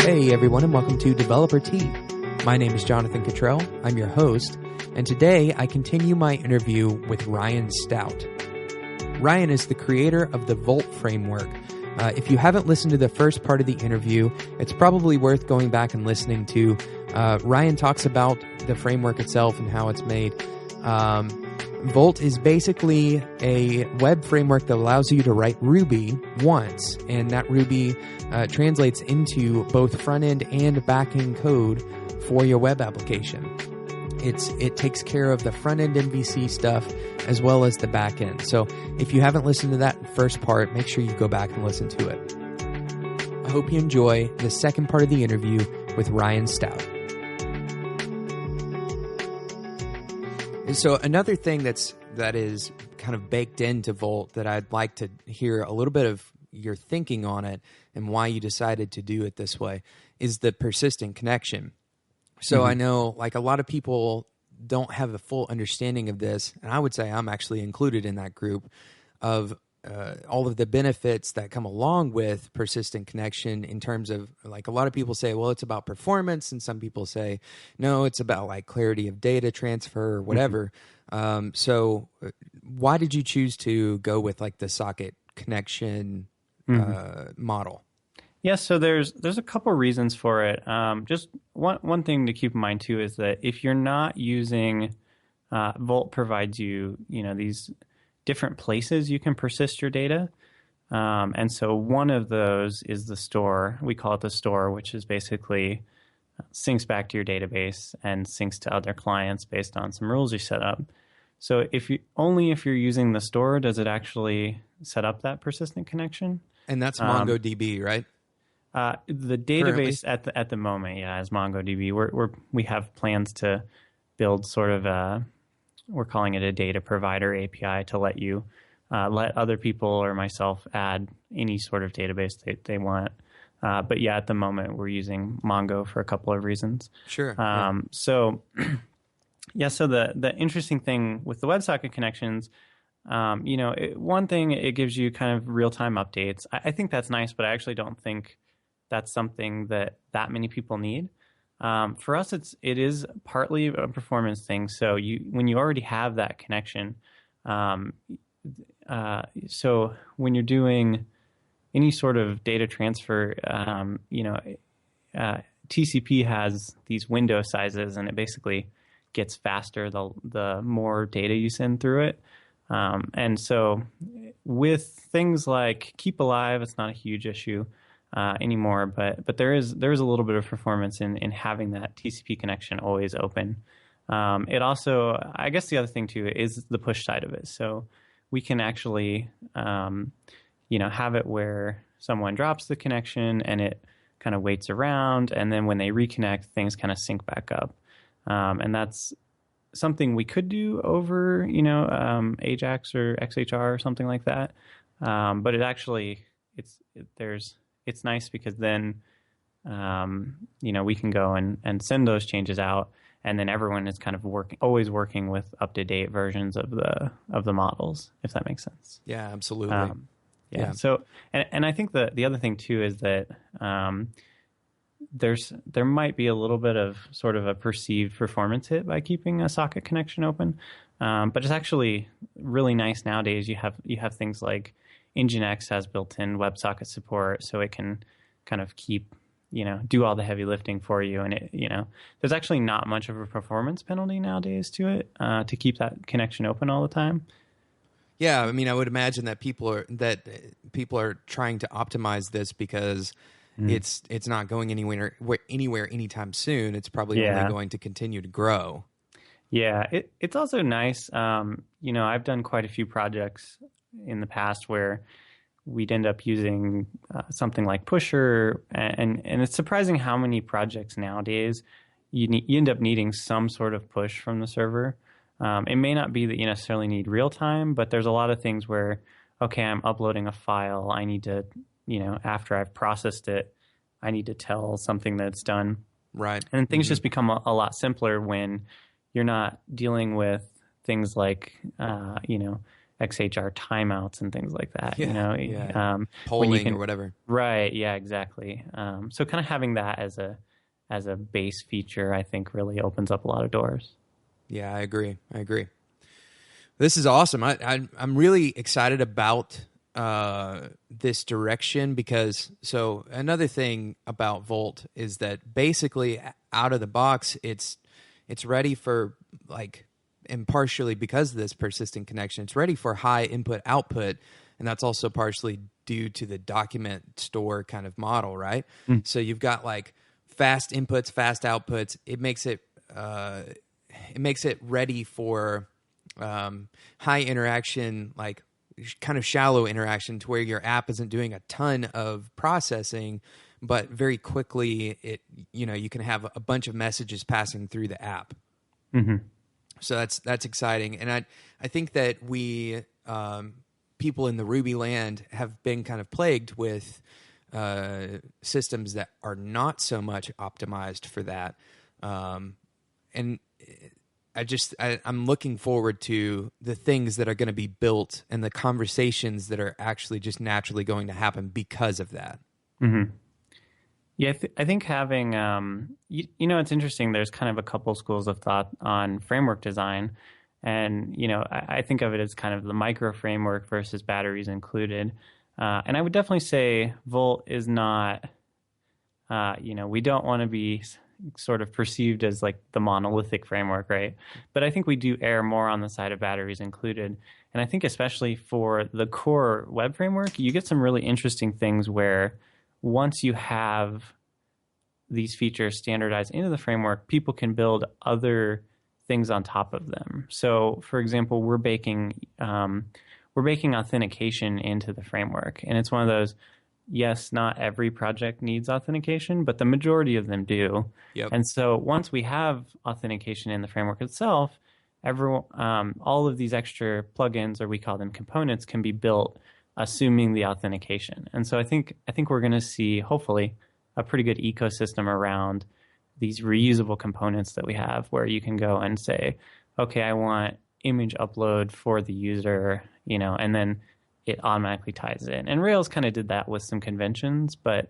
Hey everyone, and welcome to Developer Tea. My name is Jonathan Cottrell. I'm your host, and today I continue my interview with Ryan Stout. Ryan is the creator of the Volt framework. If you haven't listened to the first part of the interview, it's probably worth going back and listening to. Ryan talks about the framework itself and how it's made. Volt is basically a web framework that allows you to write Ruby once, and that Ruby translates into both front-end and back-end code for your web application. It takes care of the front-end MVC stuff as well as the back-end. So if you haven't listened to that first part, make sure you go back and listen to it. I hope you enjoy the second part of the interview with Ryan Stout. So another thing that is kind of baked into Volt that I'd like to hear a little bit of your thinking on it and why you decided to do it this way is the persistent connection. So I know like a lot of people don't have a full understanding of this, and I would say I'm actually included in that group of all of the benefits that come along with persistent connection in terms of like a lot of people say, well, it's about performance, and some people say, no, it's about like clarity of data transfer or whatever. So why did you choose to go with like the socket connection model? Yeah, so there's a couple reasons for it. Just one thing to keep in mind too is that if you're not using Volt provides you these different places you can persist your data. And so one of those is the store. We call it the store, which is basically syncs back to your database and syncs to other clients based on some rules you set up. So if you're using the store, does it actually set up that persistent connection? And that's MongoDB, right? The database at the moment, yeah, is MongoDB. We have plans to build sort of we're calling it a data provider API to let you let other people or myself add any sort of database they want. But yeah, at the moment we're using Mongo for a couple of reasons. Sure. So yeah, so the interesting thing with the WebSocket connections, one thing, it gives you kind of real-time updates. I think that's nice, but I actually don't think that's something that many people need. For us, it is partly a performance thing. So when you already have that connection, so when you're doing any sort of data transfer, TCP has these window sizes, and it basically gets faster the more data you send through it. And so with things like Keep Alive, it's not a huge issue anymore, but there is a little bit of performance in having that TCP connection always open. It also, I guess the other thing too is the push side of it. So we can actually, have it where someone drops the connection and it kind of waits around, and then when they reconnect, things kind of sync back up. And that's something we could do over, Ajax or XHR or something like that. But it actually, it's nice because then, we can go and send those changes out, and then everyone is kind of always working with up-to-date versions of the models, if that makes sense. Yeah, absolutely. Yeah. So, and I think the other thing too is that there might be a little bit of sort of a perceived performance hit by keeping a socket connection open, but it's actually really nice nowadays. You have things like Nginx has built-in WebSocket support, so it can kind of keep, do all the heavy lifting for you. And there's actually not much of a performance penalty nowadays to it to keep that connection open all the time. Yeah, I mean, I would imagine that people are trying to optimize this because it's not going anywhere anytime soon. It's probably only going to continue to grow. Yeah, it's also nice. I've done quite a few projects in the past where we'd end up using something like Pusher, and it's surprising how many projects nowadays you end up needing some sort of push from the server. It may not be that you necessarily need real time, but there's a lot of things where, okay, I'm uploading a file. I need to, after I've processed it, I need to tell something that it's done. Right. And things just become a lot simpler when you're not dealing with things like, XHR timeouts and things like that. Yeah, When yeah. you Polling can, or whatever. right? Yeah, exactly. So kind of having that as a base feature, I think, really opens up a lot of doors. Yeah, I agree. This is awesome. I'm really excited about this direction because so another thing about Volt is that basically out of the box it's ready for like, and partially because of this persistent connection, it's ready for high input output, and that's also partially due to the document store kind of model, right? So you've got like fast inputs, fast outputs. It makes it ready for high interaction, like kind of shallow interaction, to where your app isn't doing a ton of processing, but very quickly you can have a bunch of messages passing through the app. Mm-hmm. So that's exciting, and I think that we people in the Ruby land have been kind of plagued with systems that are not so much optimized for that, and I'm looking forward to the things that are going to be built and the conversations that are actually just naturally going to happen because of that. Mm-hmm. Yeah, I think having, it's interesting. There's kind of a couple schools of thought on framework design. And, I think of it as kind of the micro framework versus batteries included. And I would definitely say Volt is not, we don't want to be sort of perceived as like the monolithic framework, right? But I think we do err more on the side of batteries included. And I think especially for the core web framework, you get some really interesting things where once you have these features standardized into the framework, people can build other things on top of them. So, for example, we're baking authentication into the framework, and it's one of those. Yes, not every project needs authentication, but the majority of them do. Yep. And so once we have authentication in the framework itself, all of these extra plugins, or we call them components, can be built assuming the authentication. And so I think we're going to see, hopefully, a pretty good ecosystem around these reusable components that we have, where you can go and say, okay, I want image upload for the user, and then it automatically ties in. And Rails kind of did that with some conventions, but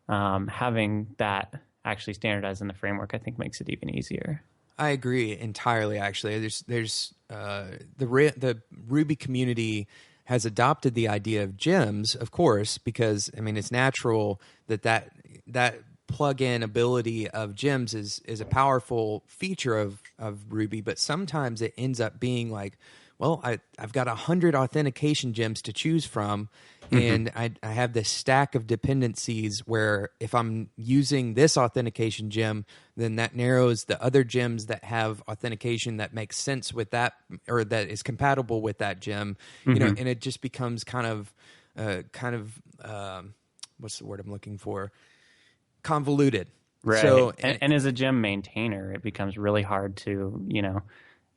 having that actually standardized in the framework, I think, makes it even easier. I agree entirely. Actually, there's the Ruby community has adopted the idea of gems, of course, because it's natural that plug-in ability of gems is a powerful feature of Ruby, but sometimes it ends up being like, well, I've got 100 authentication gems to choose from, and I have this stack of dependencies where if I'm using this authentication gem, then that narrows the other gems that have authentication that makes sense with that, or that is compatible with that gem, and it just becomes kind of what's the word I'm looking for? Convoluted. Right. So, and as a gem maintainer, it becomes really hard to,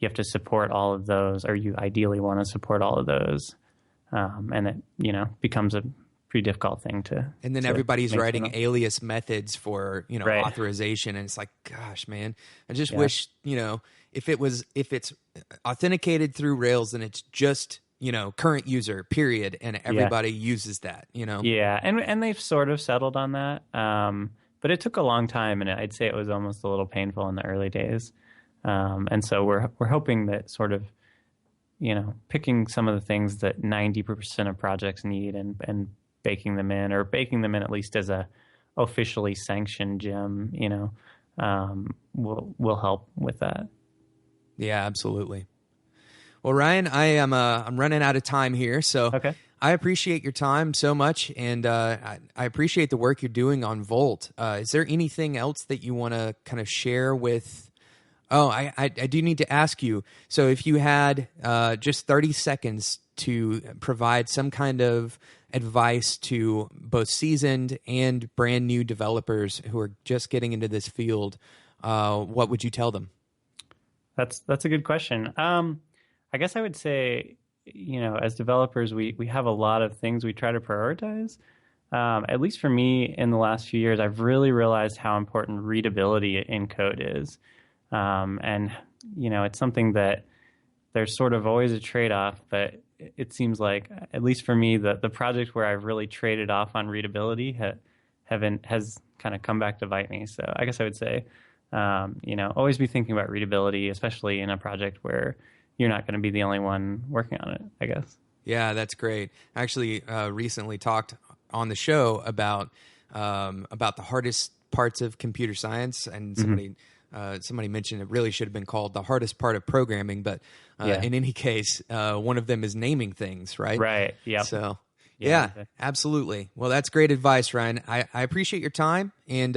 you have to support all of those, or you ideally want to support all of those. And it, becomes a pretty difficult thing to. And then everybody's writing them. alias methods for, right. authorization. And it's like, gosh, man, I just wish, if it's authenticated through Rails, then it's just, current user, period. And everybody uses that, Yeah. And they've sort of settled on that. But it took a long time, and I'd say it was almost a little painful in the early days. And so we're hoping that sort of, picking some of the things that 90% of projects need and baking them in at least as a officially sanctioned gem, will help with that. Yeah, absolutely. Well, Ryan, I'm running out of time here, so okay. I appreciate your time so much, and I appreciate the work you're doing on Volt. Is there anything else that you want to kind of share with? Oh, I do need to ask you. So if you had just 30 seconds to provide some kind of advice to both seasoned and brand new developers who are just getting into this field, what would you tell them? That's a good question. I guess I would say, as developers, we have a lot of things we try to prioritize. At least for me, in the last few years, I've really realized how important readability in code is. And, it's something that there's sort of always a trade-off, but it seems like, at least for me, the project where I've really traded off on readability has kind of come back to bite me. So I guess I would say, always be thinking about readability, especially in a project where you're not going to be the only one working on it, I guess. Yeah, that's great. I actually recently talked on the show about the hardest parts of computer science, and somebody mentioned it really should have been called the hardest part of programming, but in any case, one of them is naming things, right? Right, yeah. So, yeah, absolutely. Well, that's great advice, Ryan. I appreciate your time, and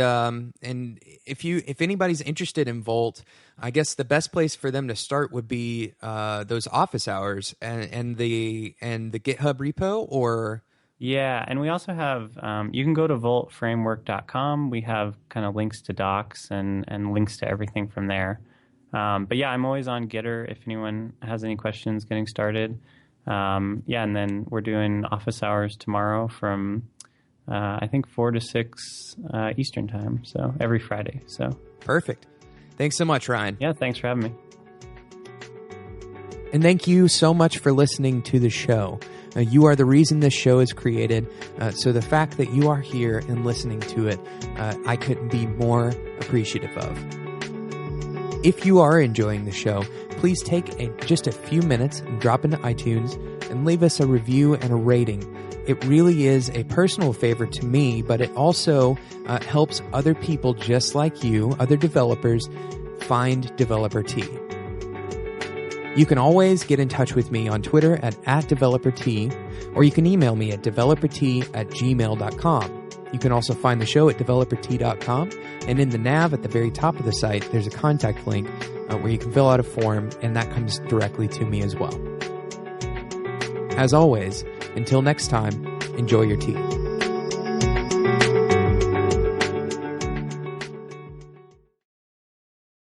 if anybody's interested in Volt, I guess the best place for them to start would be those office hours and the GitHub repo, or... Yeah, and we also have, you can go to voltframework.com. We have kind of links to docs and links to everything from there. But yeah, I'm always on Gitter if anyone has any questions getting started. And then we're doing office hours tomorrow from, I think, 4 to 6 Eastern time. So every Friday. So perfect. Thanks so much, Ryan. Yeah, thanks for having me. And thank you so much for listening to the show. You are the reason this show is created. So the fact that you are here and listening to it, I couldn't be more appreciative of. If you are enjoying the show, please take just a few minutes and drop into iTunes and leave us a review and a rating. It really is a personal favor to me, but it also helps other people just like you, other developers, find Developer Tea. You can always get in touch with me on Twitter at @DeveloperT, or you can email me at developerT@gmail.com. You can also find the show at developerT.com, and in the nav at the very top of the site, there's a contact link where you can fill out a form, and that comes directly to me as well. As always, until next time, enjoy your tea.